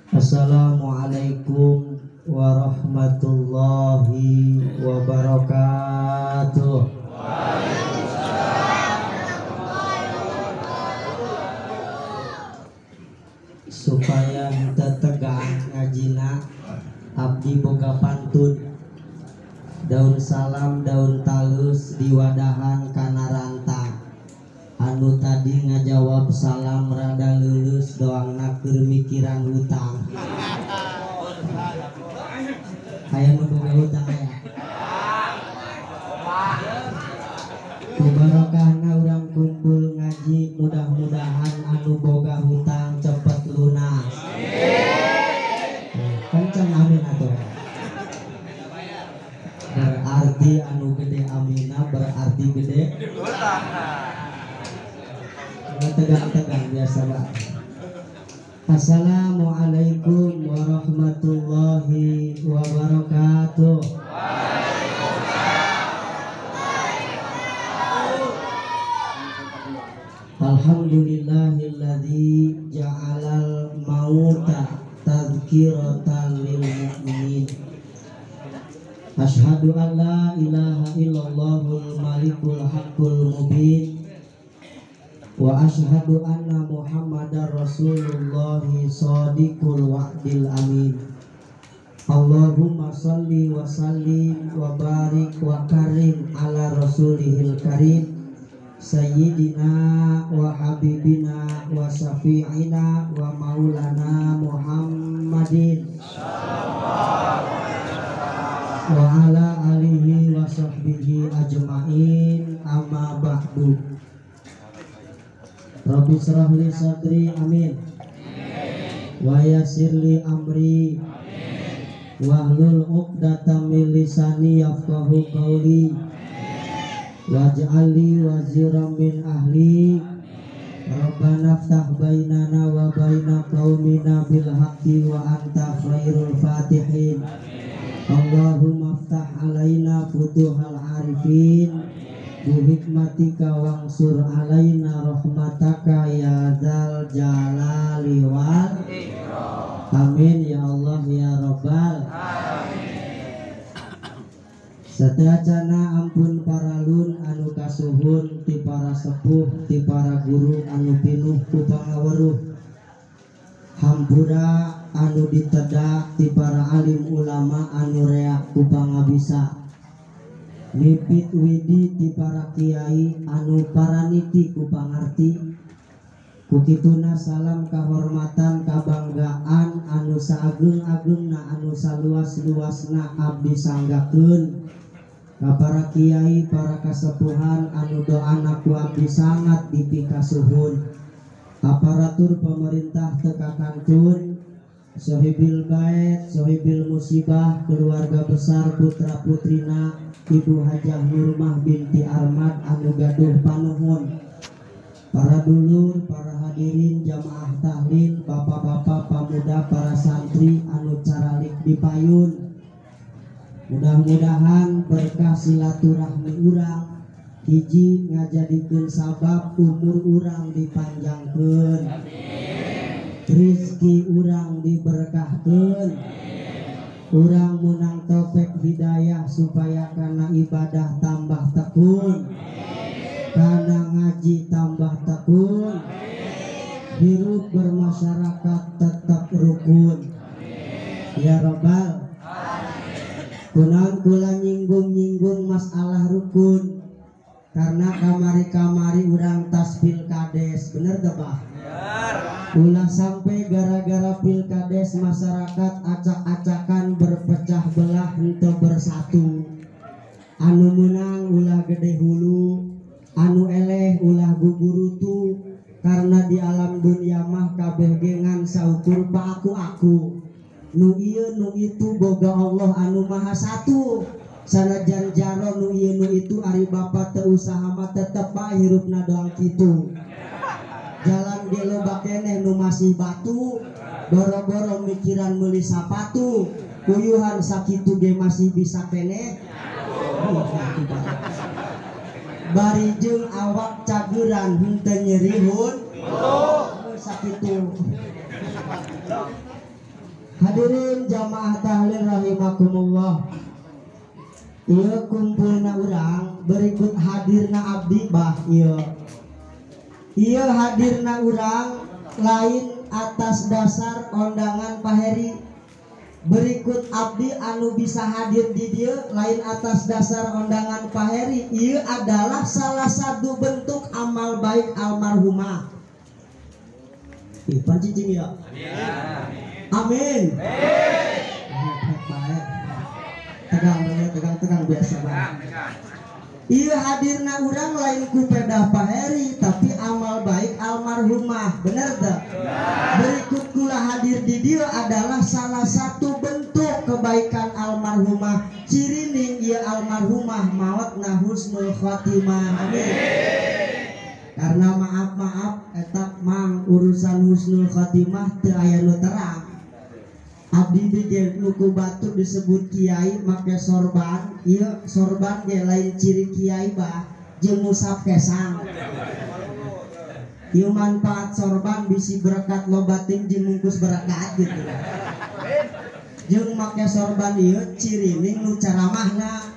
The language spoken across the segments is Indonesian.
Assalamualaikum warahmatullahi wabarakatuh. Supaya tetegang ngajina abdi boga pantun. Daun salam daun talus diwadahan kana rantang. Anu tadi ngajawab salam rada lulus doangna keur mikiran hutang. Aya nu boga hutang aya. Kubarokahna urang kumpul ngaji, mudah-mudahan anu boga hutang cepet lunas. Kenceng amin atuh. Berarti anu gede amina berarti gede hutang. Tegang-tegang biasa Pak. Assalamualaikum warahmatullahi wabarakatuh. Alhamdulillahilladzi ja'alal mauta tadhkiratan lil mu'minin. Asyhadu an la ilaha illallahul malikul haqqul mubin. Wa asyhadu anna Muhammadar Rasulullah shadiqul wa'dil amin. Allahumma shalli wa sallim wa barik wa karim ala rasulihil karim sayyidina wa habibina wa syafi'ina wa maulana Muhammadin wa ala alihi wa sahbihi ajma'in, amma ba'du. Rabbi shrah li sadri, amin. Wa yassir li amri, wahlul 'uqdatam min lisani yafqahu qawli. Waj'al li waziran min ahli. Rabbana iftah bainana wa baina qaumina bil haqqi wa anta khairul fatihin. Allahumma iftah alaina futuhal arifin bihikmatika wangsur alaina rahmataka ya dzal jalali wal ikram. Amin ya Allah ya Rabbal alamin. Sateuacanna ampun paralun anu kasuhun ti para sepuh ti para guru anu pinuh ku pangaweruh. Hampura anu ditedak ti para alim ulama anu reak ku pangabisa. Nipit widi ti para kiai anu paraniti ku pangarti. Kukituna salam kahormatan kabanggaan anu saageung-ageungna anu saluas-luasna abdi sanggakeun ka para kiai para kasepuhan anu doana ku abdi sangat dipikasuhun. Aparatur pemerintah tekakantun, sohibil bait, sohibil musibah, keluarga besar putra putrina Ibu Hajah Nurmah binti Armad anu gaduh panuhun, para dulur, para hadirin jamaah tahlil, bapak-bapak pemuda, para santri anu caralik dipayun. Mudah-mudahan berkah silaturahmi urang hiji ngajadikeun sabab umur urang dipanjangkeun, rizki urang diberkahkeun, urang munang taufik hidayah supaya kana ibadah tambah tekun, kana ngaji tambah tekun, hirup bermasyarakat tetap rukun. Ya Rabbal kunaon kula nyinggung-nyinggung masalah rukun karena kamari-kamari urang tas pilkades, bener gak Pak? Ulah sampai gara-gara pilkades masyarakat acak-acakan berpecah belah henteu bersatu. Anu menang ulah gede hulu, anu eleh ulah gugurutu. Karena di alam dunia mah kabeh gengan saukur pa aku. Nu ieu nu itu boga Allah anu maha satu. Sanajan jaro nu ieu nu itu ari bapa teu usaha mah tetep bae hirupna doang kitu. Jalan di loba keneh nu masih batu, boro-boro mikiran meuli sapatu, kuyuhan sakitu ge masih bisa keneh. Bari jeung awak cageran henteu nyeri hun sakitu. Hadirin jamaah tahlil rahimakumullah. Ieu kumpulna urang berikut hadirna abdi bah ieu. Ieu hadirna urang lain atas dasar undangan Pak Heri. Berikut abdi anu bisa hadir di dieu lain atas dasar undangan Pak Heri. Ieu adalah salah satu bentuk amal baik almarhumah. Ih, pancing ya. Amin. Tegang biasa banget. Iya hadirna urang lain ku pedah Pak Heri tapi amal baik almarhumah, bener tak? Berikut kula hadir di dia adalah salah satu bentuk kebaikan almarhumah. Cirining ia almarhumah maotna husnul khotimah. Amin. Karena maaf etak mang urusan husnul khotimah teu aya nu terang. Abdi di nuku batu disebut kiai make sorban. Iya sorban ge lain ciri kiai bah jeung musab kesang. Ieu manfaat sorban bisi berkat lobating jeung mungkus berkat gitu. Jeung make sorban ieu cirining nu caramahna.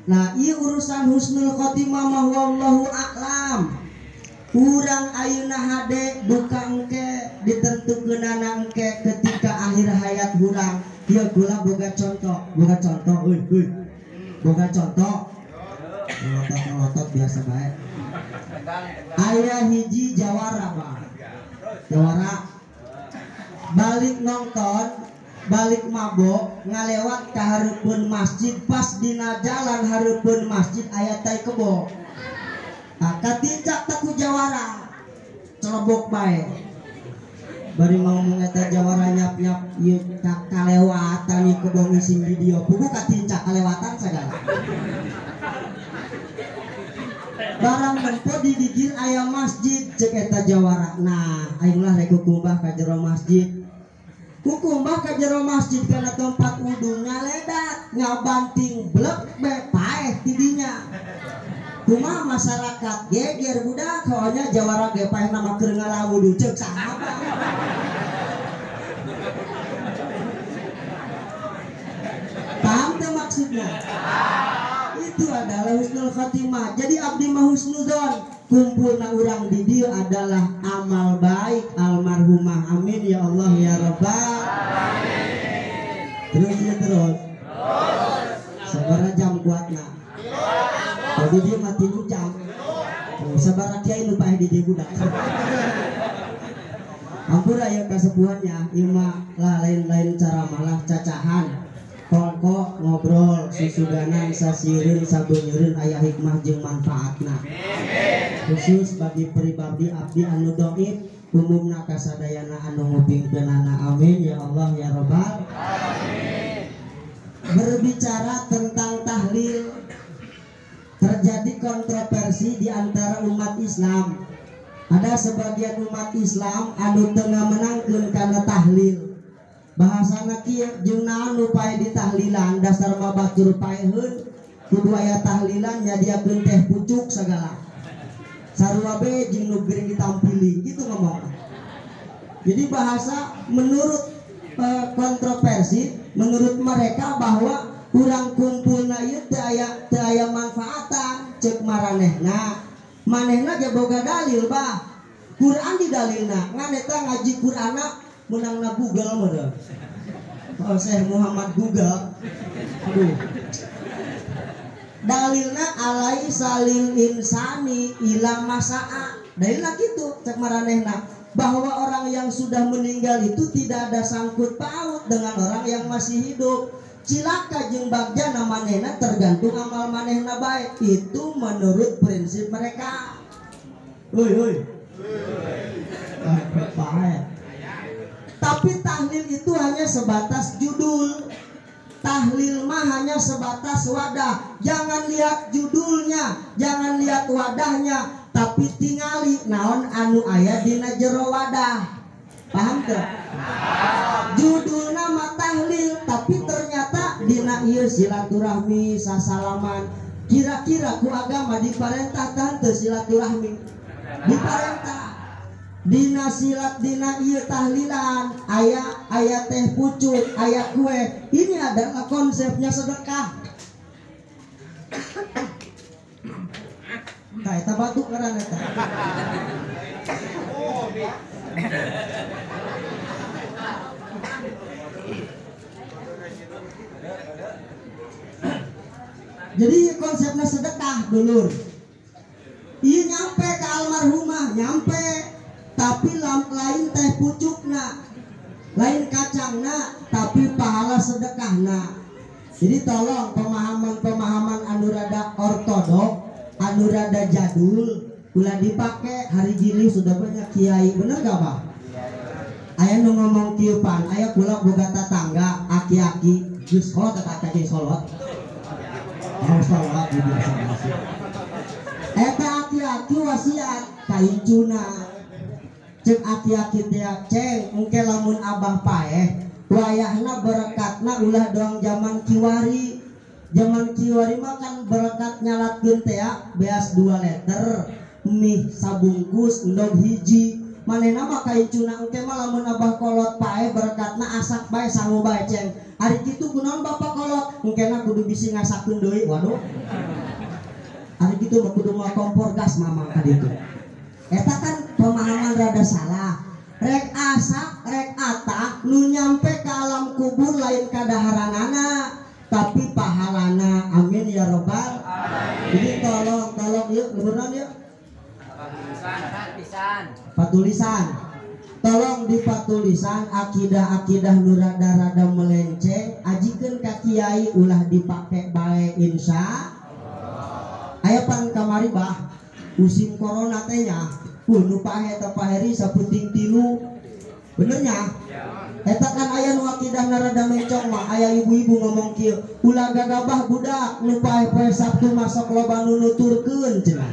Nah ieu urusan husnul khotimah mah wallahu a'lam. Urang ayeuna hade buka engke ditentukeunana engke ketika akhir hayat urang. Ieu kula boga contoh boga contoh. Melotot biasa bae. Aya hiji jawara Bang. Jawara balik nonton, balik mabok ngalewat ka hareupeun masjid, pas dina jalan hareupeun masjid aya tai kebo. Katincak taku jawara celebok bae bari ngomong eta jawara nyap-nyap ieu kalewatan ieu kebong ising video pugu katincak kalewatan sagala barang nempo di digir aya masjid cek eta jawara. Nah aing lah rek kukumbah ka jero masjid, kukumbah ka jero masjid kana tempat wudu ngaledat ngabanting blek be paeh tidinya. Kumaha masyarakat geger budak soalnya jawara ge paeh nama keur ngalawu ceuk saha paham teh maksudnya? Itu adalah husnul khotimah. Jadi abdi mah husnudzon, kumpulna urang di dieu adalah amal baik almarhumah. Amin ya Allah ya Rabbal alamin. Terus sabaraha jam kuatna. Jadi dia mati jam. Sabar kiai nu paeh di dieu budak. Ampura aya kasepuhannya, ieu mah lain-lain cara malah cacahan. Kok ngobrol susudanan sasieun sabeuneureun aya hikmah jeung manfaatna. Khusus bagi pribadi abdi anu dhaif, umumna kasadayana anu ngupingkeunana. Amin ya Allah ya Rabbal alamin. Berbicara tentang tahlil, terjadi kontroversi di antara umat Islam. Ada sebagian umat Islam anu tengah menangkeun kana tahlil. Bahasana kieu jeung naon nu paeh ditahlilan, dasar mah batur paeheun kudu aya tahlilan nyadiakeun teh pucuk sagala. Sarua be jeung nu gering ditampili gitu ngomong. Jadi bahasa menurut kontroversi menurut mereka bahwa urang kumpulna ieu teu aya manfaatan ceuk maranehna. Manehna ge boga dalil bah. Quran di dalilna. Ngan eta ngaji Qur'ana menangna Google meureun. Oh Syekh Muhammad Google. Aduh. Dalilna alai salil insani ila masaa. Dalilna kitu cek maranehna bahwa orang yang sudah meninggal itu tidak ada sangkut paut dengan orang yang masih hidup. Cilaka jeung bagjana manehna tergantung amal manehna baik. Itu menurut prinsip mereka. Hoi. Tapi tahlil itu hanya sebatas judul. Tahlil mah hanya sebatas wadah. Jangan lihat judulnya, jangan lihat wadahnya, tapi tingali naon anu aya dina jero wadah. Paham teu? Judulna mah tahlil, tapi ternyata dina ieu silaturahmi sasalaman. Kira-kira ku agama diparentah teu silaturahmi? Diparentah. Dina silat dina ieu tahlilan aya teh pucuk, aya kue. Ini adalah konsepnya sedekah. Tah eta batuk ngaran eta. Jadi konsepnya sedekah dulur. Ieu nyampe ke almarhumah, nyampe, tapi lain teh pucukna, lain kacangna, tapi pahala sedekahna. Jadi tolong pemahaman anu rada ortodok, anu rada jadul, ulah dipake. Hari gini sudah banyak kiai, bener gak Pak? Aya nu ngomong tiupan, aya kula boga tatangga aki-aki geus kolot eta teh kolot. Harus kolot biasa. Eta aki-aki wasiat ka incuna. Cek aki-aki teh ceng engke lamun abah paeh wayahna berekatna ulah doang zaman kiwari. Zaman kiwari mah kan berekat nyalatkeun teh beas 2 liter, mie sabungkus, endog hiji. Manehna mah ka incuna engke mah lamun abah kolot paeh berekatna asak bae sangu bae ceng. Ari kitu kunaon bapak kolot? Engkena kudu bisi ngasakeun deui. Waduh. Ari kitu mah kudu moal kompor gas mamang ka ditu. Eta kan pemahaman rada salah. Rek asak, rek atah nu nyampe ke alam kubur lain kadaharanana, tapi pahalana. Amin ya robbal alamin. Jadi tolong yuk beneran yuk. Patulisan. Tolong dipatulisan akidah nu rada melenceng, ajikeun ka kiai ulah dipake bae insya. Aya pan kamari bah musim corona teh nya nu pahe eta paheri sapenting 3 benernya eta kan aya nu akidahna rada mencong mah. Aya ibu-ibu ngomong kieu ulah gagabah budak nu pahe Sabtu masuk loba nu nuturkeun cenah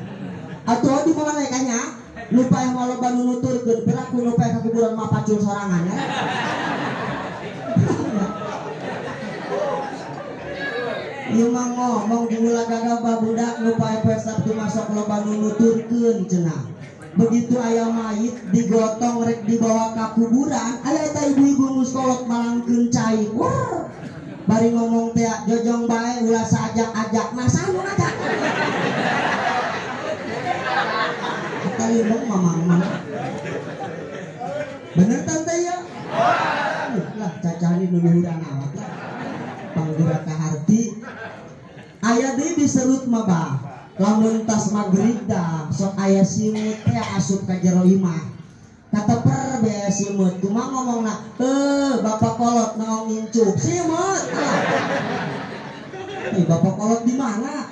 atuh di mana kanya nu pahe mah loba nu nuturkeun piraku nu pahe ka kuburan mah pacul sorangan ya. Ieu mah ngomong di ulah gagabah budak nu pae Sabtu masuk loba nu nuturkeun cenah. Begitu aya mayit digotong rek dibawa ka kuburan, aya eta ibu-ibu nu kolot malangkeun cai. Wah. Bari ngomong teh jojong bae ulah saajak-ajak. Nah sanu ngajak. Eta limbong mamang mana? Bener tante ya? Lah cacani nu luhuran awak lah. Panggura ka harti. Aya deui diserut mah bah. Lamun tas magrib dah sok aya simut teh asup ka jero imah. Kateper beas simut. Kumaha ngomongna? Bapak kolot naong incuk. Simut. Bapak kolot di mana?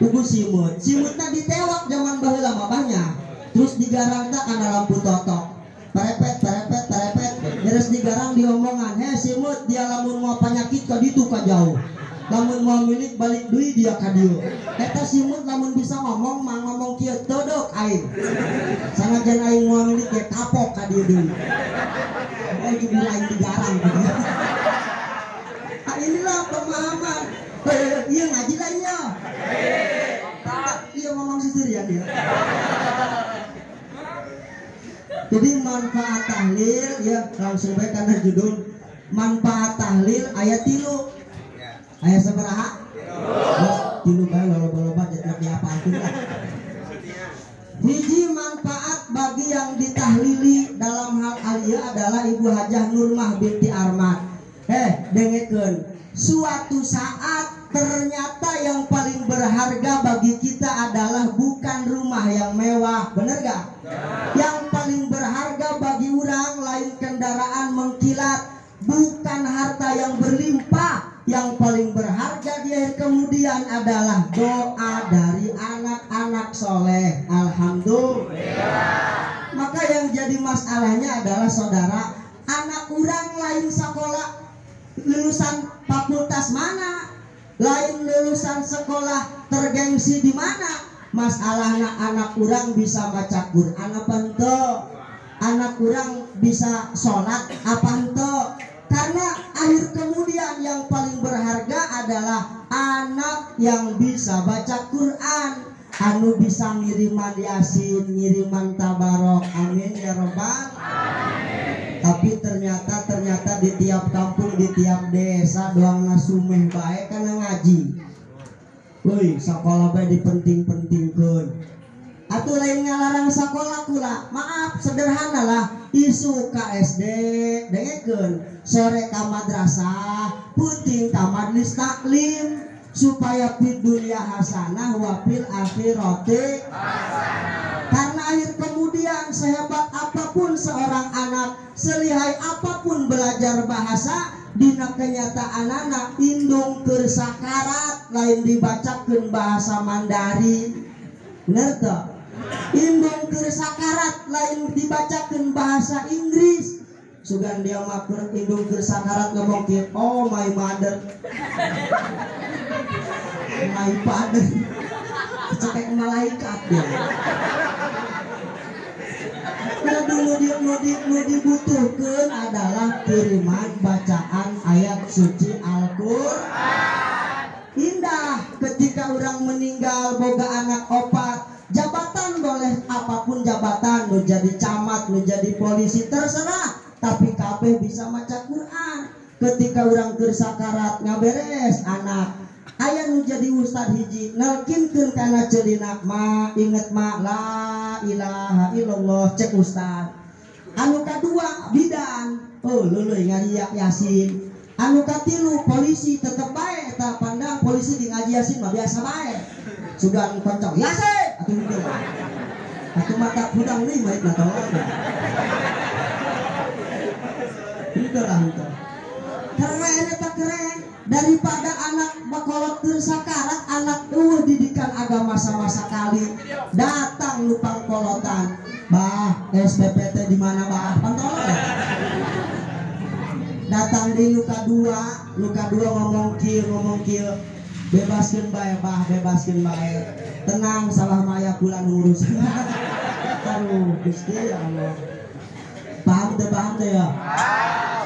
Ugu simut. Simutna ditewak zaman baheula mah bahnya. Terus digarangna kana lampu totok. Perepet. Beres digarang diomongan, simut dia lamun mau penyakit ka ditu ka jauh. Lamun mau milik balik duit dia ka dieu. Eta simut lamun bisa ngomong mah ngomong kieu todok aing. Sanajan aing mau milik ge kapok ka dieu deui. Oh jadi lain digarang gitu. Inilah pemahaman. Iya ngaji lainnya. Iya ngomong sendirian dia. Jadi manfaat tahlil ya langsung baik karena judul manfaat tahlil ayat 3. Ayat sabaraha? 3 bae loba-loba jadi diapalkeun lah. Hiji manfaat bagi yang ditahlili dalam hal alia adalah Ibu Hajah Nurmah binti Armad. Dengekeun. Suatu saat ternyata yang paling berharga bagi kita adalah bukan rumah yang mewah, bener gak? Yang paling berharga bagi orang lain kendaraan mengkilat, bukan harta yang berlimpah. Yang paling berharga di akhir kemudian adalah doa dari anak-anak soleh. Alhamdulillah. Maka yang jadi masalahnya adalah saudara, anak orang lain sekolah lulusan fakultas mana, lain lulusan sekolah tergengsi di mana. Masalahnya anak orang bisa baca Quran apa ente, anak orang bisa sholat apa ente. Karena akhir kemudian yang paling berharga adalah anak yang bisa baca Quran, anu anu bisa ngiriman Yasin, ngiriman Tabarok, amin ya robbal. Tapi ternyata di tiap kampung, di tiap desa doang nasumeh baik karena ngaji. Woi, sekolah bae dipenting-pentingkeun. Atuh lain ngalarang sekolah kula, maaf sederhana lah, isu KSD dengekeun, sore ka madrasah, puting ka majlis taklim supaya fid dunya hasanah wa fil akhirati hasanah. Karena akhir kemudian sehebat apapun seorang anak, selihai apapun belajar bahasa, dina kenyataan anak indung keur sakarat lain dibacakeun bahasa Mandarin. Bener tuh? Indung keur sakarat lain dibacakeun bahasa Inggris. Sugan dia makur indung keur sakarat ngomong kieu, oh my mother. My father. Cekek malaikat dia. Nu dibutuhkeun adalah kiriman bacaan ayat suci Al-Qur'an. Indah ketika orang meninggal boga anak opat, jabatan boleh apapun jabatan, mau jadi camat, mau jadi polisi, terserah, tapi kabeh bisa maca Quran. Ketika orang keur sakarat ngaberes anak aya nu jadi ustad hiji nalkinkeun kana ceulina, ma inget ma la ilaha illallah, cek ustad. Anu kadua bidan, oh luluy ngariak Yasin. Anu katilu polisi tetep bae eta pandang polisi di ngaji Yasin mah biasa bae. Sugan koncong Yasin atuh mungkin. Atuh mata hudang deui mah eta tolong. Itu lah itu. Keren eta keren. Daripada anak bakolot keur sakarat, anak didikan agama sama sekali datang lupang kolotan. Bah, SPPT di mana bah? Pantol. Datang di luka dua ngomong kieu, bebaskeun bae bah, bebaskeun bae. Tenang, salah maya kula ngurus. Aduh, Gusti ya Allah. Paham teh ya?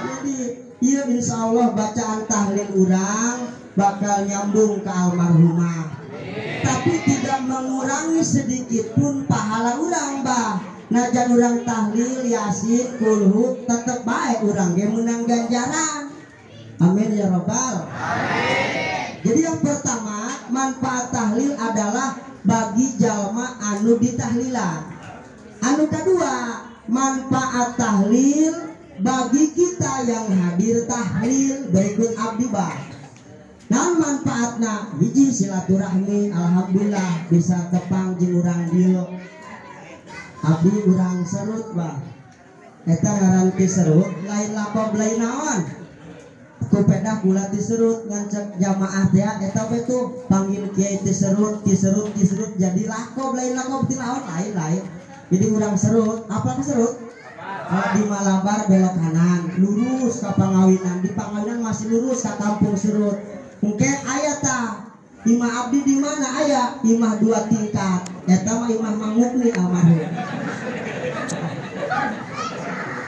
Jadi ieu insyaallah bacaan tahlil urang bakal nyambung ke almarhumah. Tapi tidak mengurangi sedikit pun pahala urang bah. Najan urang tahlil Yasin kulhu tetep baik urang ge menang ganjaran. Amin ya robbal. Amin. Jadi yang pertama manfaat tahlil adalah bagi jalma anu ditahlilan. Anu kedua manfaat tahlil bagi kita yang hadir tahlil. Berikut abdi bah. Naon manfaatna? Hiji silaturahmi, alhamdulillah bisa tepang jeung urang dieu. Abdi urang serut bah. Eta ngaran ti serut lain lakob lain naon. Kupeda kula ti serut ngan cek jamaah teh eta we tuh panggil kiai ti serut jadi lakob lain lakob ti naon lain. Jadi urang serut, apa serut? Di Malabar belok kanan, lurus ke Pangawinan, di Pangawinan masih lurus ke Kampung Serut. Mungkin aya tah imah abdi di mana aya? Imah 2 tingkat. Eta mah imah Mangukni almarhum.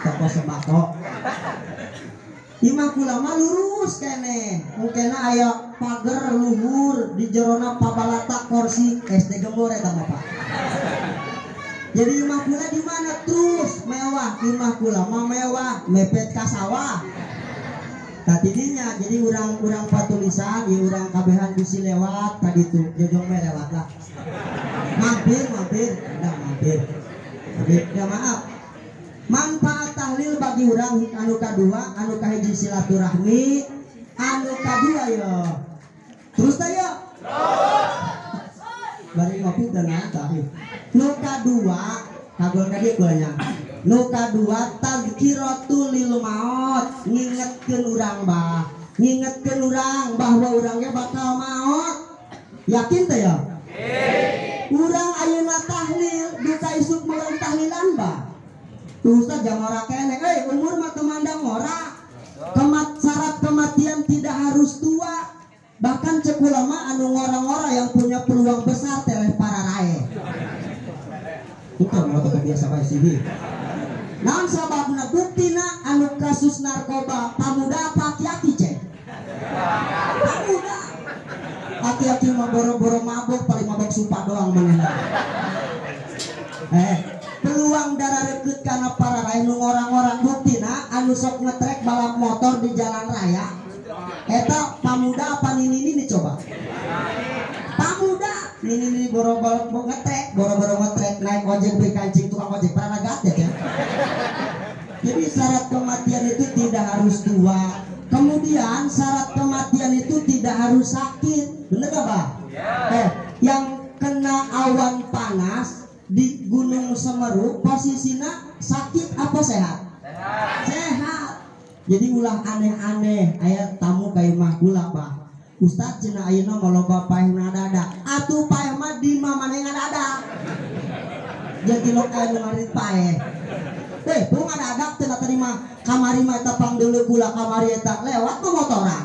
Toko sembako. Imah kula mah lurus kene. Mungkin aya pager luhur di jerona pabalata kursi SD Gembor eta mah Pak. Jadi imah kula di mana terus mewah, imah kula mah mewah, mepet ka sawah. Tadinya jadi urang patulisan, ya urang kabehan bisi lewat tadi tuh, jojong me lewat lah. Mampir, udah mampir. Ya maaf. Manfaat tahlil bagi urang anu kadua, anu kahiji silaturahmi, anu kadua yo. Terus ta yo? Terus. Bari ngopi dan tahlil. Nu kadua, kagol ka dieu kulanya. Nu kadua tazkiratul lil maut, ngingetkeun urang bah. Ngingetkeun urang bahwa urangnya bakal maut. Yakin teh ya? Urang ayeuna tahlil duka isuk meureun tahlilan bah. Tuh Ustaz jamora kene, umur mah temandang ora. Syarat kematian tidak harus tua. Bahkan cek ulama anu ngora-ngora yang punya peluang besar teleh para rae. Bukan mau biasa bae sih. Naon sababna buktina anu kasus narkoba pamuda apa aki-aki cek? Pamuda. Aki-aki mah boro-boro mabok, paling mabok sumpah doang mana. Peluang darah deket karena para raih orang-orang buktina anu sok ngetrek balap motor di jalan raya. Eta pamuda apa nini coba? Pamuda nini boro-boro ngetrek naik ojek beli kancing tukang ojek pernah gatet ya. Jadi syarat kematian itu tidak harus tua. Kemudian syarat kematian itu tidak harus sakit, bener gak Pak? Yang kena awan panas di Gunung Semeru posisinya sakit apa sehat? Sehat. Jadi ulah aneh-aneh aya tamu kayak mah gula Pak. Ustaz cenah ayeuna maloba paeh ngadada. Atuh paeh mah di mamane ngadada. Jadi lo aya nu ngarit paeh. Bunga ngadada teu terima kamari mah eta pangdeuleu gula kamari eta lewat ke motoran.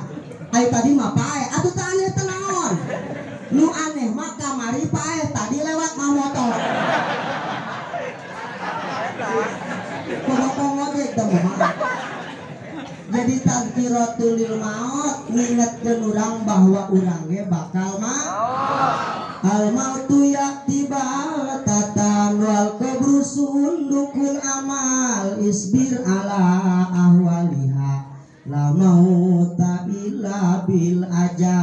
Aya tadi mah paeh. Atuh teu aneh teu naon. Nu aneh mah kamari paeh tadi lewat mah motor. Pokoknya itu mah. Jadi tadzkiratul lil maut ngingetkeun urang bahwa urang ge bakal maut. Al mautu ya'ti baghtatan wal qabru sundukul amal isbir ala ahwaliha la mauta illa bil ajal.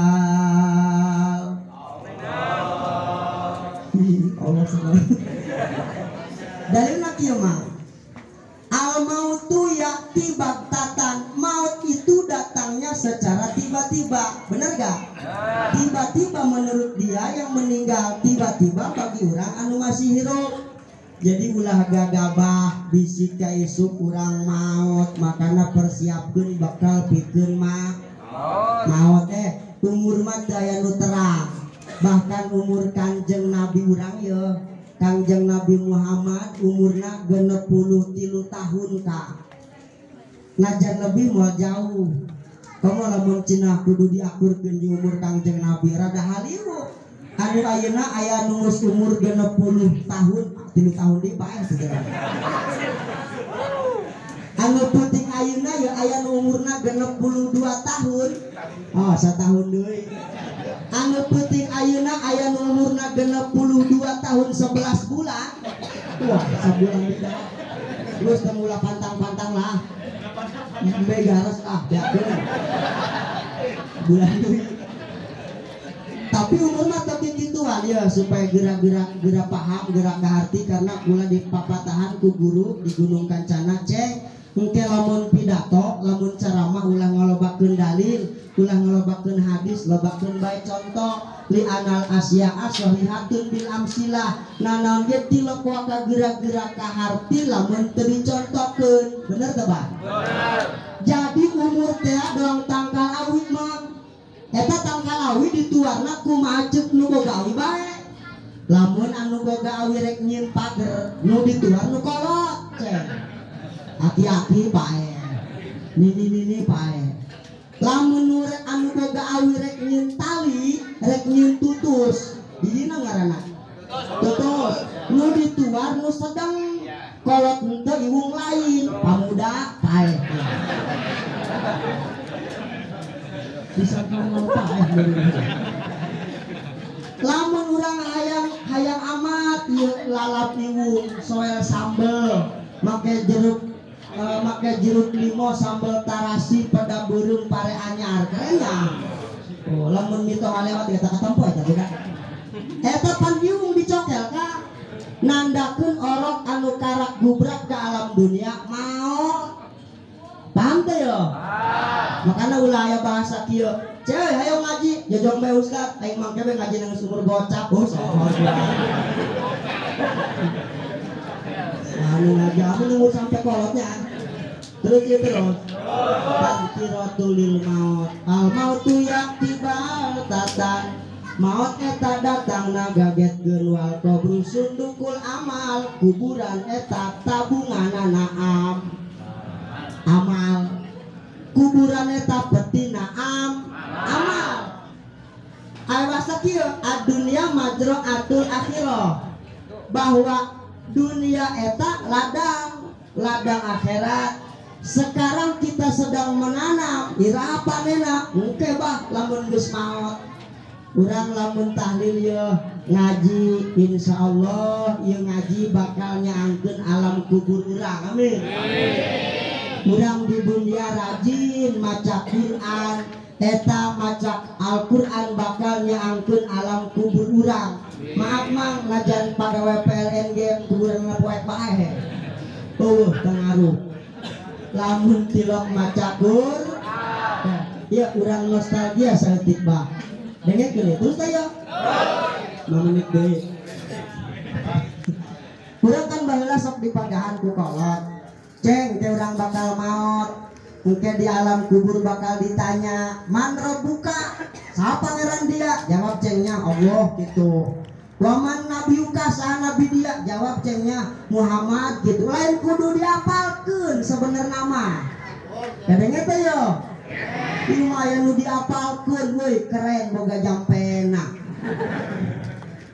Allah subhanahu. Dalilna kieu mah al mautu ya'ti baghtatan, maut itu datangnya secara tiba-tiba, benar gak? Tiba-tiba menurut dia yang meninggal, tiba-tiba bagi orang anu masih hidup. Jadi ulah gagabah bisi ka isuk urang maut, makana persiapkeun bakal pikeun maut. Umur mah daya nu terang. Bahkan umur Kanjeng Nabi urang ye Kanjeng Nabi Muhammad umurna 63 tahun ka. Najan lebih mau jauh. Kamu lamun cenah kudu diakurkeun di umur Kanjeng Nabi rada haliwu. Anu ayeuna aya nu geus umur 60 tahun, 3 tahun di paeh saudara. Anu penting ayeuna ya aya nu umurna 62 tahun. Oh, satahun deui. Anu penting ayeuna aya nu umurna 62 tahun 11 bulan. Wah, sabulan beda. Terus temula pantang-pantang lah. Begaras ah, beakeun. Bulan deui. Tapi umur mah tapi gituan ya supaya gerak paham, gerak keharti karena kula di papatahan ku guru di Gunung Kancana ceng engke lamun pidato, lamun ceramah ulah ngalobakeun dalil, ulah ngalobakeun hadis, lobakeun bae contoh li anal asya'a sahihatun bil amsilah. Nanaon ge tilok ka gerak-gerak kaharti lamun teu dicontohkeun. Bener teu, Bang? Bener. Jadi umur teh doang tangkal awit mah. Eta tangkal awi dituarna kumaha ceuk nu boga awi bae. Lamun anu boga awi rek nyieun pager, nu dituar nu kolot. Hati-hati bae. Nini bae. Lamun nu anu boga awi rek nyieun tali, rek nyieun tutus. Di dina ngaranna tutus. Nu dituar nu sedeng. Kolot henteu iwung lain, pamuda bae. Bisa ngomong lamun urang hayang amat lalap iwung soel sambel make jeruk limo sambel tarasi pada burung pare anyar keren ya. Oh, lamun mitong alewat kita ketempo eta budak eta pan iwung dicokel ka nandakeun orok anu karak gubrak ke alam dunia mau paham teh yo. Makanya ulah aya bahasa kieu. Cewek hayo ngaji, jojong bae ustaz, aing mangke bae ngaji nang sumur gocap. Oh, anu ngaji anu nunggu sampai kolotnya. Terus ieu terus. Tadzkiratul lil maut. Al mautu ya'ti baghtatan. Maut eta datang ngagetkeun wal qabru sundukul amal. Kuburan eta tabunganana amal. Kuburan eta betina amal. Ayasa kieu adunya majra'atul akhirah. Bahwa dunia eta ladang akhirat. Sekarang kita sedang menanam ira panena engke bah lamun geus maot. Urang lamun tahlil ya ngaji, insya Allah ya ngaji bakal nyaangkeun alam kubur urang. Amin. Urang di dunia rajin maca Quran, eta maca Al-Quran bakal nyaangkeun alam kubur urang. Maaf mang ngajar pagawe PLN ge kuburan poek bae. Pengaruh. Lamun tilok maca Quran, ya urang nostalgia saeutik bah. Dengar kene terus ayo. 5 menit deui. Urang kan baheula sok dipagahan ku kolot. Ceng, teh urang bakal maot. Mungkin di alam kubur bakal ditanya, "Man rabbuka?" Siapa pangeran dia? Jawab cengnya Allah gitu. "Waman nabiyuka?" Saha nabi dia? Jawab cengnya Muhammad gitu. Lain kudu diapalkeun sebenarnya mah. Kadenge teh yo. Ilmu aya nu diapalkeun weuy, keren boga jampena.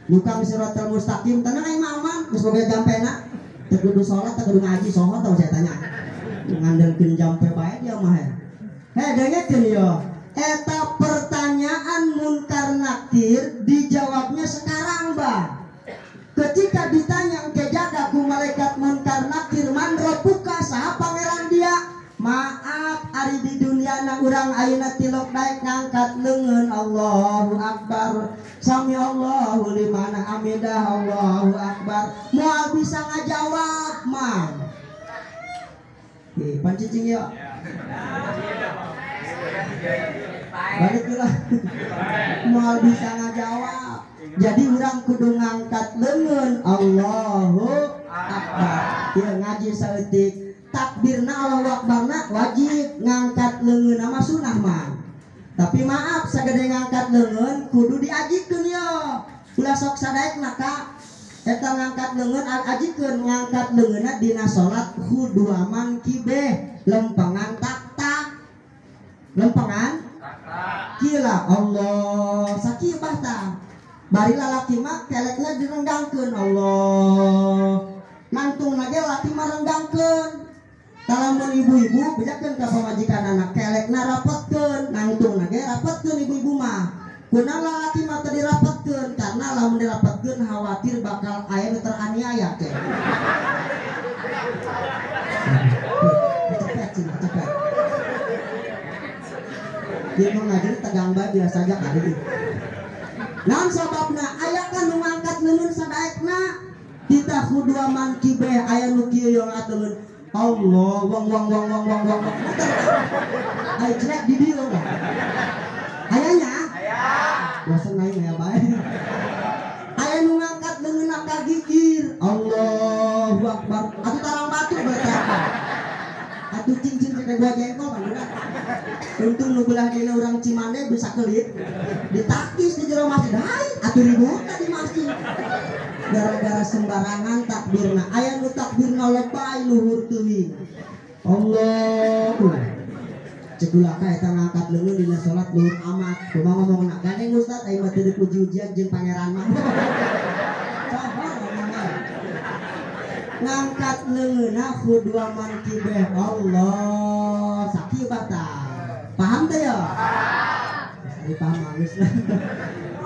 Bukan siratal mustaqim tenang aing mah aman, geus boga jampena. Teu kudu salat, teu kudu ngaji, soho tau saya tanya. Ngandelkeun jampe bae dia mah. Dengekeun yo. Eta pertanyaan munkar nakir dijawabnya sekarang, Bah. Ketika ditanya engke jaga ku malaikat munkar nakir, "Man rabbuka?" Saha pangeran dia? Maaf, ari di dunia na urang ayeuna tilok daek ngangkat leungeun Allahu Akbar, sami Allahu liman hamidah, Allahu Akbar. Moal bisa ngajawab mah. Pancicing ya. Balik lah. Moal bisa ngajawab. Jadi urang kudu ngangkat leungeun Allahu Akbar. Ya ngaji saeutik. Takbirna Allahu Akbarna wajib, ngangkat leungeun mah sunah mah. Tapi maaf sagede ngangkat leungeun kudu diajikeun yo. Ulah sok sadaekna ka eta ngangkat leungeun ajikeun, ngangkat leungeunna dina salat khudua mankibeh, lempengan tak. Lempengan tak. Kila Allah sakieu bahta. Bari lalaki mah kelekna direnggangkeun Allah. Nangtungna ge laki mah renggangkeun. Talamun ibu-ibu bejakeun ka pamajikan anak kelekna rapetkeun, nangtungna ge rapetkeun ibu-ibu mah. Kunaon lalaki mah teu dirapetkeun karena lamun dirapetkeun khawatir bakal aya nu teraniaya teh. Cepet. Dia mau ngaji tegang bae biasa aja kali. Naon sababna? Aya kan nu ngangkat leungeun sadaekna kita khudua mankibeh aya nu kieu yo ngateleun Allah wong. Ayo jelek di dieu lah. Ayanya? Aya. Biasa naik ya bae. Aya nu ngangkat leungeunna ka gigir. Allahu Akbar. Atuh tarang batu berapa? Atuh cincin cek gua jengkol kan. Untung nu belah dina urang Cimande bisa kelit. Ditakis di jero masjid. Hai, atuh ribut di masjid. Gara-gara sembarangan takbirna. Aya nu takbirna lebay luhur teuing. Allah. Cek ulah ka eta ngangkat leungeun dina salat luhur amat. Kumaha ngomongna? Gandeng Ustaz aing mah teu dipuji-ujian jeung pangeran mah. Sabar ngomongna. Ngangkat leungeunna khudua mankibeh Allah. Sakieu bata. Paham teh ya? Paham halus lah.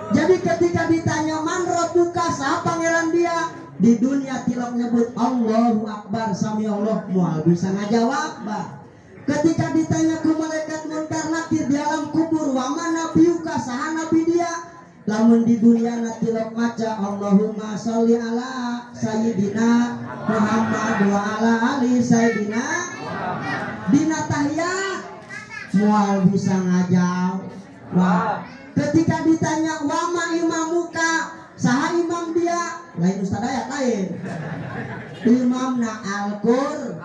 Jadi ketika ditanya man rabbuka, saha pangeran dia? Di dunia tilok nyebut Allahu Akbar, sami Allah, moal bisa ngajawab bah. Ketika ditanya ku malaikat munkar nakir di alam kubur, wa man nabiyuka, saha nabi dia? Lamun di dunia na tilok maca Allahumma sholli ala sayyidina Muhammad wa ala ali sayyidina dina tahiyat moal bisa ngajawab. Ketika ditanya wama imamuka, saha imam dia? Lain ustad ayat lain. Imamna Al-Quran.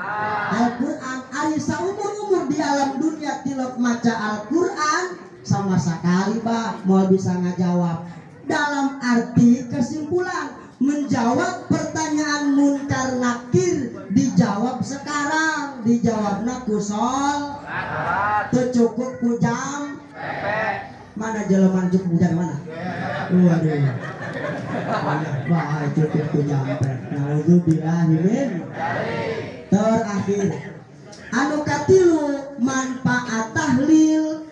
Ari saumur-umur di alam dunia tilok maca Al-Quran sama sekali bah mau bisa ngajawab. Dalam arti kesimpulan menjawab pertanyaan munkar nakir dijawab sekarang, dijawabna kusol, teu cukup ku jam. Mana jeleman cukup hujan mana? Waduh. Wah, cukup ku nyampe. Nauzubillahimin. Terakhir, anu katilu manfaat tahlil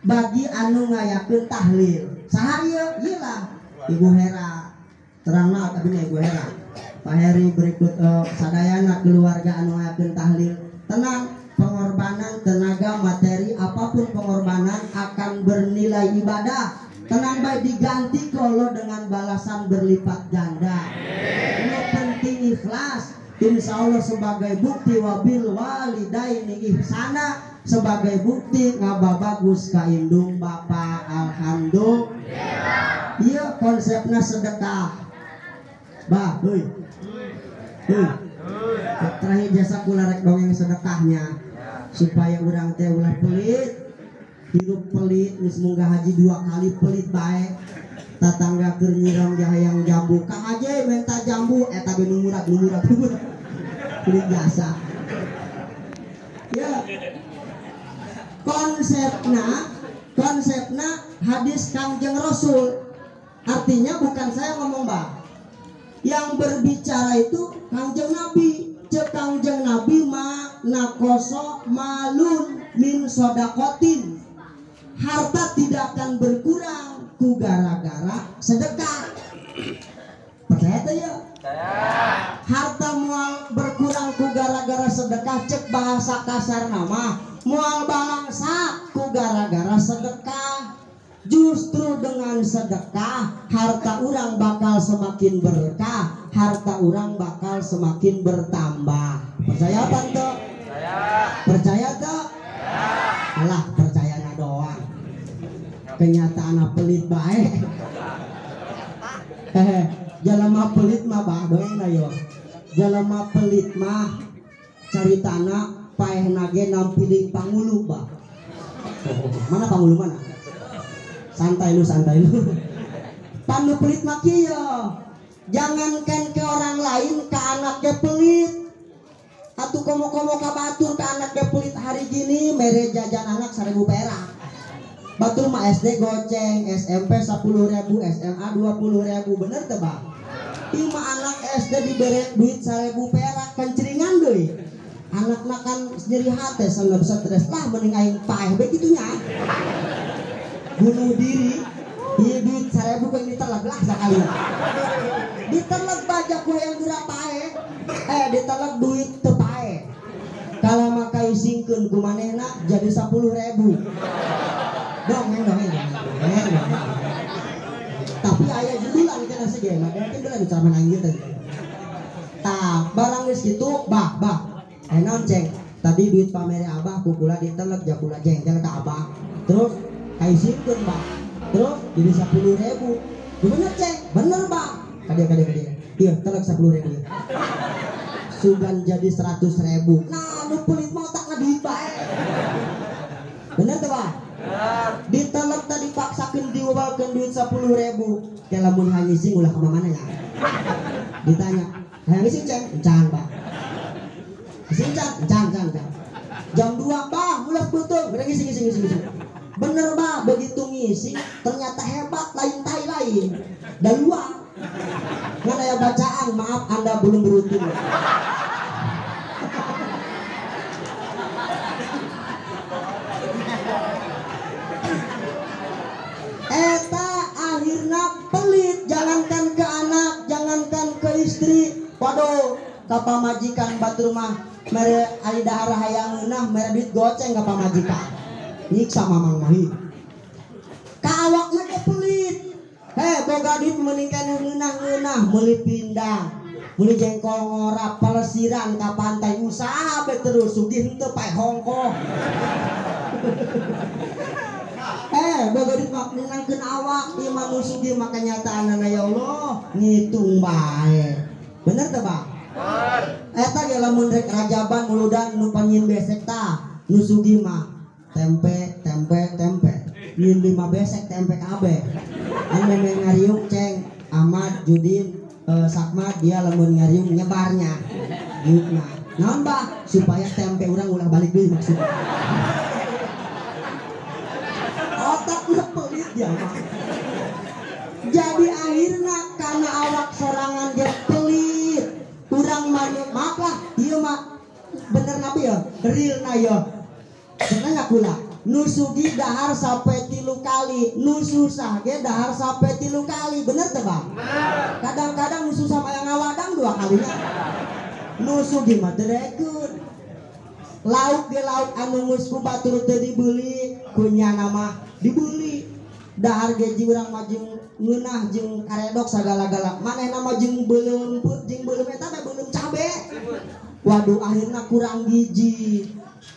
bagi anu ngayakeun tahlil. Sahaya iyalah Ibu Hera terangna tapi Ibu Hera Pak Heri berikut sadayana keluarga anu ngayakeun tahlil tenang. Pengorbanan tenaga materi apapun pengorbanan akan bernilai ibadah. Tenang baik diganti kalau dengan balasan berlipat ganda. Ini penting ikhlas. Insya Allah sebagai bukti wabil walidaini ihsana, sebagai bukti ngababagus ka indung Bapak alhamdulillah. Iya konsepnya sedekah. Bah, heuy. Terakhir jasa kula rek dongeng sedekahnya supaya urang teh ulah pelit. Hidup pelit geus munggah haji 2 kali pelit bae. Tatangga keur nyirong hayang jambu. Kang aja minta jambu eta be nu murah. Pelit jasa. Ya. Konsepna hadis Kangjeng Rasul. Artinya bukan saya ngomong, Mbak. Yang berbicara itu Kangjeng Nabi. Cek Kangjeng Nabi ma nakoso malun min sodakotin. Harta tidak akan berkurang ku gara-gara sedekah. Percaya tuh ya? Harta mual berkurang ku gara-gara sedekah. Cek bahasa kasar nama mual balangsa ku gara-gara sedekah. Justru dengan sedekah harta orang bakal semakin berkah, harta orang bakal semakin bertambah. Percaya tante? Percaya tuh? Alah percaya na doang. Kenyataan pelit baik. Jalema pelit mah bah doang na yo. Jalema pelit mah caritana paehna ge nampiling pangulu bah. Mana pangulu mana? Santai lu. Pandu pelit mah kieu. Jangankan ke orang lain, ke anaknya pelit. Atuh komo-komo ka batur ke anaknya pelit hari gini mere jajan anak 1000 perak. Batur mah SD goceng, SMP 10.000, SMA 20.000, bener teh Bang? Ieu mah anak SD dibere duit 1000 perak kencringan deui. Anakna kan nyeri hate sangat stres lah mending aing paeh begitu nya. Bunuh diri, iya duit 1000 kok ditelag lah sekali. Ditelag baja ku yang dirapae, ditelag duit tepae. Kalau makai singkeun ku manehna jadi 10.000. Dongeng. Tapi aya judulan kana segena, mungkin bila bicara anjir tadi. Tah, barang geus kitu, bah. Naon ceng? Tadi duit pamere abah ku kula ditelag jakula jengkel ka abah. Terus kai singkeun Bang. Terus jadi 10.000. Bener ceng, bener Bang. Kadia. Iya, telag 10.000. Sugan jadi 100.000. Nah, nu pelit mah otakna duit bae. Bener tuh Bang? Ditelag tadi paksakeun diubalkeun duit 10.000. Ke lamun hangising ulah ka mana ya? Ditanya, "Hangising ceng?" "Encan, Bang." "Sing can." Jam 2, "Bang, ulah putung." Udah ngisi. Bener Bang, begitu ngisi ternyata hebat lain. Dan luang. Nggak ada bacaan, maaf Anda belum beruntung. Eta akhirnya pelit, jangankan ke anak, jangankan ke istri. Waduh, ka pamajikan batur mah mere ari dahar hayang ngeunah mere duit goceng ka pamajikan. Nyiksa mamang mahi. Ka awakna ge pelit. Boga duit meningkan ngeunah, meuli pindang, meuli jengkol ngorap, pelesiran ka pantai, usaha be terus sugih henteu pae hongkong. Boga duit mah menangkeun awak, ieu mah nu sugih mah kenyataanna ya Allah, ngitung bae. Bener teh, Bang? Eta ge lamun rek rajaban muludan nu panyin besek tah, nu sugih mah tempe. Nyin 5 besek tempe kabeh. Anu memang ngariung ceng Ahmad Judin Sakmat dia lamun ngariung nyebarnya. Yukna. Naon Mbah? Supaya tempe urang ulah balik deui maksudnya. Otakna pelit dia mah. Jadi akhirna karena awak sorangan ge pelit. Urang maaf lah, ieu mah bener nabi ya, real na ya. Cenah kula. nu sugi dahar sampai 3 kali, nu susah ge dahar sampai 3 kali, bener tuh bang? Kadang-kadang nu susah yang ngawadang 2 kalinya. Nu sugi mah derekeun. Lauk ge lauk anu geus ku batur teu dibeli, kunya nama dibeli. Dahar ge urang mah jeung ngeunah jeung karedok sagala-gala. Manehna mah jeung beulem eta mah beulem cabe. Waduh akhirna kurang giji.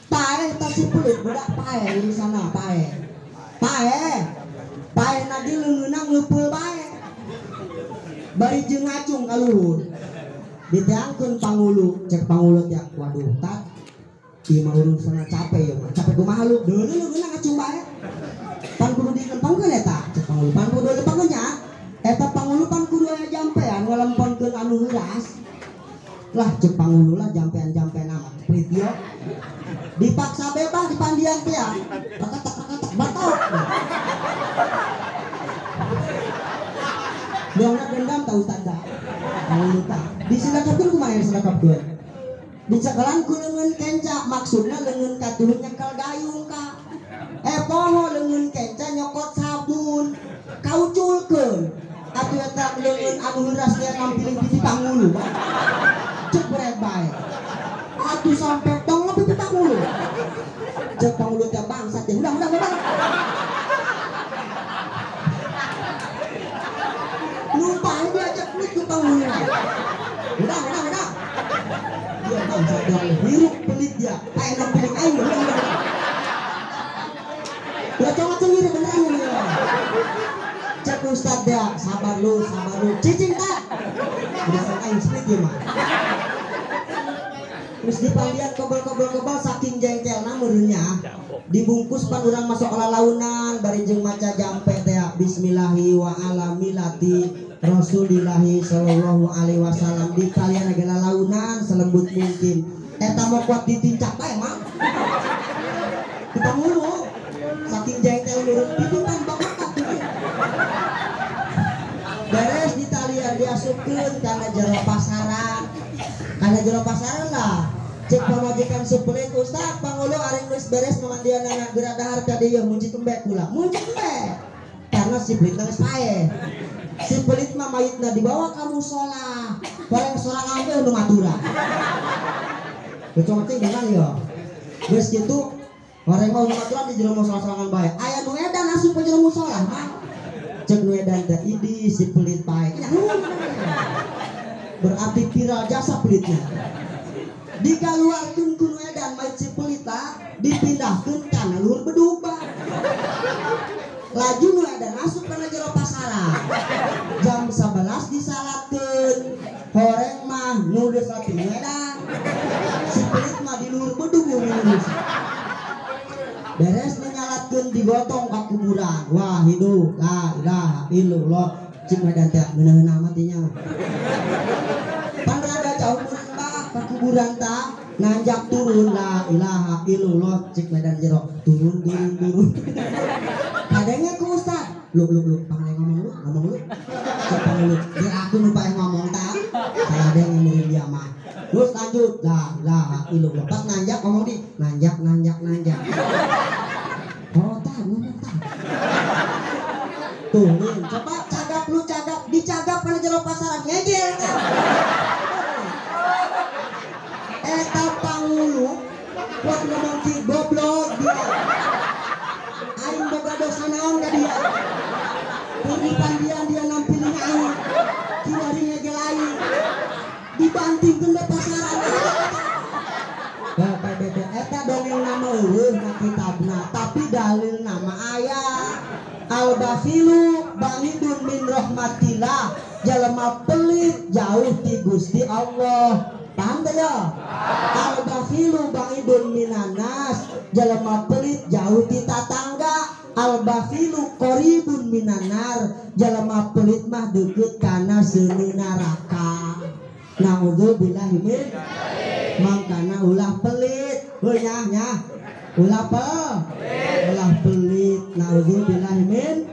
Paeh tak sipulit budak paeh di sana paeh na di leungeunang ngeupeul bae bari jeung ngacung ka luhur diteangkeun pangulu cek pangulu teh waduh tat ieu mah urusana capek ya mah capek kumaha lu deuleu leungeunang ngacung bae pan kudu dilempangkeun eta cek pangulu pan kudu dilempangkeun nya eta pangulu pan kudu aya jampean ngalempangkeun anu heuras lah cek pangulu lah jampean-jampean amat prit ieu dipaksa bebas di pandian teh rakatak batok Leongna dendam tahu tanda pangulu tah disilakapkeun kumaha disilakapkeun dicekalan ku leungeun kenca maksudna leungeun katuhun nyekel gayung ka poho leungeun kenca nyokot sabun kauculkeun atuh eta leungeun anu heuras teh nampilin di pangulu cek beres bae atuh sampai tong lebih petang mulu cek pangulu teh bangsat ya udah lupa dia cek kulit ke pangulu udah dia bangsat dia hiruk pelit dia ayo nampilin aing udah coba sendiri beneran ini cek ustad dia sabar lu cicing tak udah aing split ya mah terus di pandian kebal saking jengkelna meureunnya dibungkus pan urang masuk launan bari jeung maca jampe teh bismillahi wa ala milati rasulillahi sallallahu alaihi wasallam di kalian age launan selembut mungkin eta mah kuat ditincak bae mah kita mulu saking jengkel meureun titipan bakat beres di talian diasupkeun kana jero pasaran lah cek pamajikan suplein ustad pangulu areng geus beres pemandianana geura dahar ka dieu munci kembek pula karena si pelit geus paeh si pelit mah mayitna dibawa ka mushola bareng sorangan teh nu maturan kecong teh dengan ya geus kitu bareng mah nu maturan di jero mushola sorangan bae aya nu edan asup ka jero mushola mah cek nu edan teh idi si pelit paeh berarti viral jasa pelitnya dikaluarkeun ku nu edan mait si pelita dipindahkeun kana luhur beduba laju nu edan asup kana jero pasaran jam 11 disalatkeun horeng mah nu geus latih nu edan si pelit mah di luhur beduba ngurus beres menyalatkeun digotong ka kuburan wah hidup la ilaha illallah cing edan teh ngeunaheun amat nya pan rada jauh ka kuburan ta nanjak turun la ilaha illallah cik medan jero turun kadangnya ku ustad lu panggil ngomong lu cik panggil dia aku lupa yang ngomong ta salah dia ngomongin dia mah terus lanjut la ilaha illallah pas nanjak ngomong di nanjak oh ta ngomong ta tuh nih coba cagap dicagap pada jero pasaran ngejel eta pangulu buat ngomong ki goblok dia aing boga dosa naon ka dia di pandian dia nampilin aing kiwari ngegel aing dibantingkeun da pasaran bapak bebek eta dongeng nama eueuh na kitabna tapi dalil nama aya al-bakhilu ba'idun min rahmatillah jalema pelit jauh ti Gusti Allah paham teh ya al-bakhilu ba'idun minan nas jalema pelit jauh ti tatangga al-bakhilu qaribun minan nar jalema pelit mah deukeut kana seuneu neraka naudzubillahi min mangkana ulah pelit heuh nya ulah pelit naudzubillahi min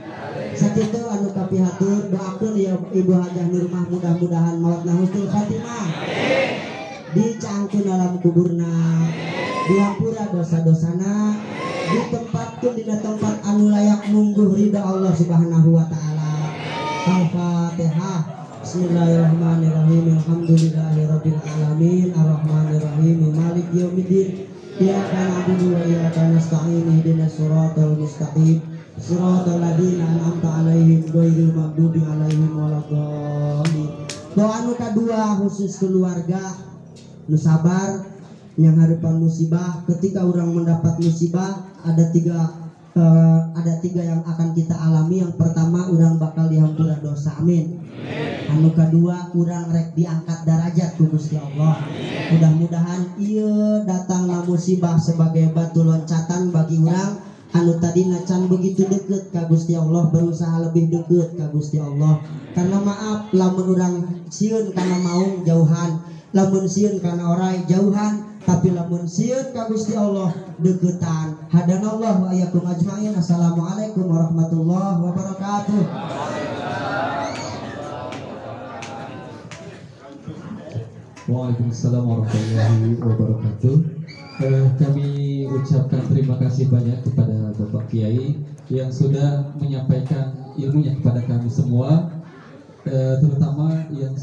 sakitu anu kapihatur doakeun ya Ibu Hajah Nurmah mudah-mudahan maotna husnul khotimah dicangkeun dalam kuburna, dihampura dosa-dosana, ditempatkeun dina tempat anu layak mungguh ridha Allah Subhanahu wa taala. Al-Fatihah. Bismillahirrahmanirrahim. Alhamdulillahirabbil alamin. Arrahmanirrahim. Maliki yaumiddin. Iyyaka na'budu wa iyyaka nasta'in. Ihdinas siratal mustaqim. Shiratal ladzina an'amta 'alaihim ghairil maghdubi 'alaihim waladdallin. Doa nu kadua khusus keluarga nu sabar yang hadapan musibah. Ketika orang mendapat musibah ada tiga yang akan kita alami. Yang pertama, orang bakal dihampura dosa, amin. Anu kedua, orang rek diangkat derajat ku Gusti Allah. Mudah-mudahan ieu datangna musibah sebagai batu loncatan bagi orang anu tadi can begitu deket ka Gusti Allah, berusaha lebih deket ka Gusti Allah. Karena maaf, lamun urang sieun kana maung jauhan, lamun sieun kana orai jauhan, tapi lamun sieun ka Gusti Allah deketan. Hadanallahu wa iyyakum ajmain. Assalamualaikum warahmatullahi wabarakatuh. Waalaikumsalam warahmatullahi wabarakatuh. Kami ucapkan terima kasih banyak kepada Bapak Kiai yang sudah menyampaikan ilmunya kepada kami semua, terutama yang